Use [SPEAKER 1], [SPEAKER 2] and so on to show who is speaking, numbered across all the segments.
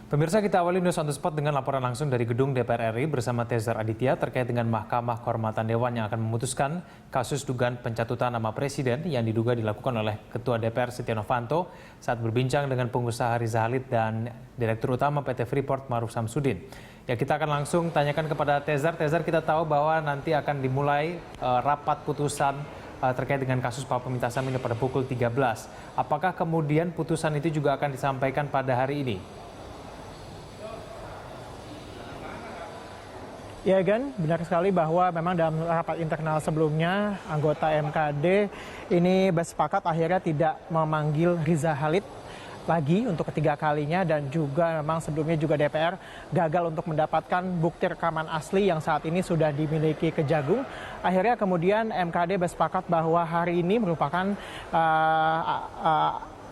[SPEAKER 1] Pemirsa, kita awali News on the Spot dengan laporan langsung dari gedung DPR RI bersama Tezar Aditya terkait dengan Mahkamah Kehormatan Dewan yang akan memutuskan kasus dugaan pencatutan nama Presiden yang diduga dilakukan oleh Ketua DPR Setia Novanto saat berbincang dengan pengusaha Riza Halid dan Direktur Utama PT Freeport Maruf Samsudin. Ya, kita akan langsung tanyakan kepada Tezar. Tezar, kita tahu bahwa nanti akan dimulai rapat putusan terkait dengan kasus Pak Peminta Saham ini pada pukul 13. Apakah kemudian putusan itu juga akan disampaikan pada hari ini?
[SPEAKER 2] Ya, Gan, benar sekali bahwa memang dalam rapat internal sebelumnya anggota MKD ini bersepakat akhirnya tidak memanggil Riza Halid lagi untuk ketiga kalinya, dan juga memang sebelumnya juga DPR gagal untuk mendapatkan bukti rekaman asli yang saat ini sudah dimiliki Kejagung. Akhirnya kemudian MKD bersepakat bahwa hari ini merupakan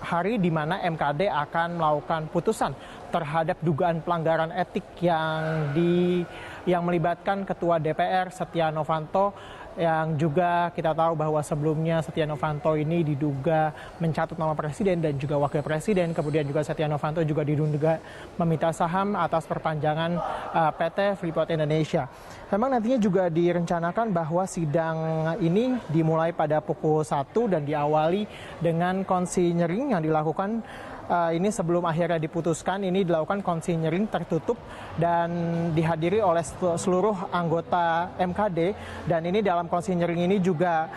[SPEAKER 2] hari di mana MKD akan melakukan putusan terhadap dugaan pelanggaran etik yang melibatkan Ketua DPR Setia Novanto, yang juga kita tahu bahwa sebelumnya Setia Novanto ini diduga mencatut nama Presiden dan juga Wakil Presiden. Kemudian juga Setia Novanto juga diduga meminta saham atas perpanjangan PT Freeport Indonesia. Memang nantinya juga direncanakan bahwa sidang ini dimulai pada pukul 1 dan diawali dengan konsinyering yang dilakukan. Ini sebelum akhirnya diputuskan, ini dilakukan konsinyering tertutup dan dihadiri oleh seluruh anggota MKD. Dan ini dalam konsinyering ini juga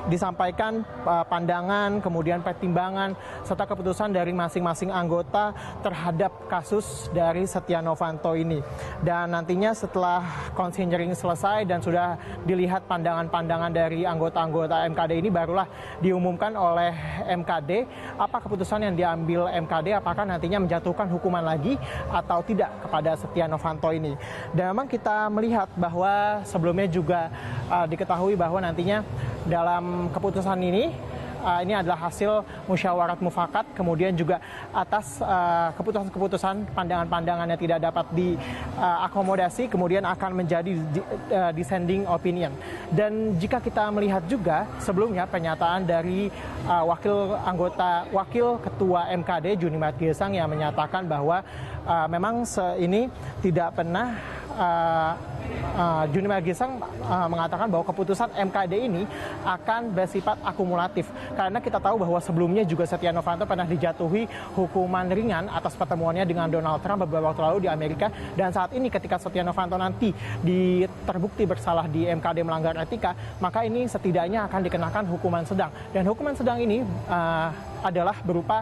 [SPEAKER 2] disampaikan pandangan, kemudian pertimbangan, serta keputusan dari masing-masing anggota terhadap kasus dari Setia Novanto ini. Dan nantinya setelah konsinyering selesai dan sudah dilihat pandangan-pandangan dari anggota-anggota MKD ini, barulah diumumkan oleh MKD apa keputusan yang diambil MKD, apakah nantinya menjatuhkan hukuman lagi atau tidak kepada Setia Novanto ini. Dan memang kita melihat bahwa sebelumnya juga diketahui bahwa nantinya dalam keputusan ini adalah hasil musyawarat mufakat, kemudian juga atas keputusan-keputusan pandangan-pandangan yang tidak dapat diakomodasi kemudian akan menjadi dissenting opinion. Dan jika kita melihat juga sebelumnya pernyataan dari wakil ketua MKD Junimat Girsang yang menyatakan bahwa memang ini tidak pernah Junimat Girsang mengatakan bahwa keputusan MKD ini akan bersifat akumulatif, karena kita tahu bahwa sebelumnya juga Setia Novanto pernah dijatuhi hukuman ringan atas pertemuannya dengan Donald Trump beberapa waktu lalu di Amerika, dan saat ini ketika Setia Novanto nanti terbukti bersalah di MKD melanggar etika, maka ini setidaknya akan dikenakan hukuman sedang, dan hukuman sedang ini adalah berupa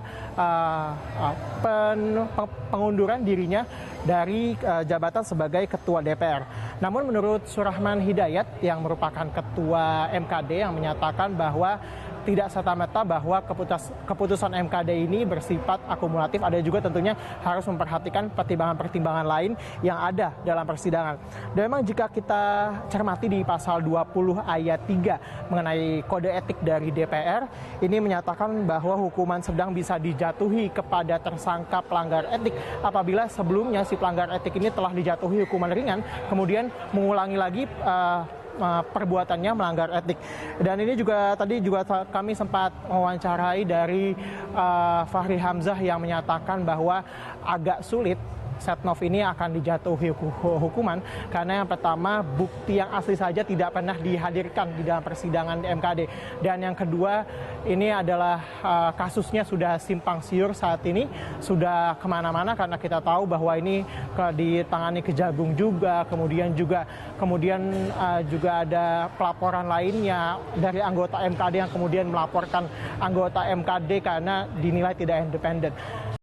[SPEAKER 2] pengunduran dirinya dari jabatan sebagai Ketua DPR. Namun menurut Surahman Hidayat yang merupakan Ketua MKD yang menyatakan bahwa tidak serta-merta bahwa keputusan MKD ini bersifat akumulatif, ada juga tentunya harus memperhatikan pertimbangan-pertimbangan lain yang ada dalam persidangan. Dan memang jika kita cermati di pasal 20 ayat 3 mengenai kode etik dari DPR, ini menyatakan bahwa hukuman sedang bisa dijatuhi kepada tersangka pelanggar etik apabila sebelumnya si pelanggar etik ini telah dijatuhi hukuman ringan, kemudian mengulangi lagi perbuatannya melanggar etik. Dan ini juga tadi kami sempat mewawancarai dari Fahri Hamzah yang menyatakan bahwa agak sulit Setnov ini akan dijatuhi hukuman karena yang pertama bukti yang asli saja tidak pernah dihadirkan di dalam persidangan di MKD, dan yang kedua ini adalah kasusnya sudah simpang siur saat ini, sudah kemana-mana karena kita tahu bahwa ini ditangani Kejagung juga, kemudian juga ada pelaporan lainnya dari anggota MKD yang kemudian melaporkan anggota MKD karena dinilai tidak independen.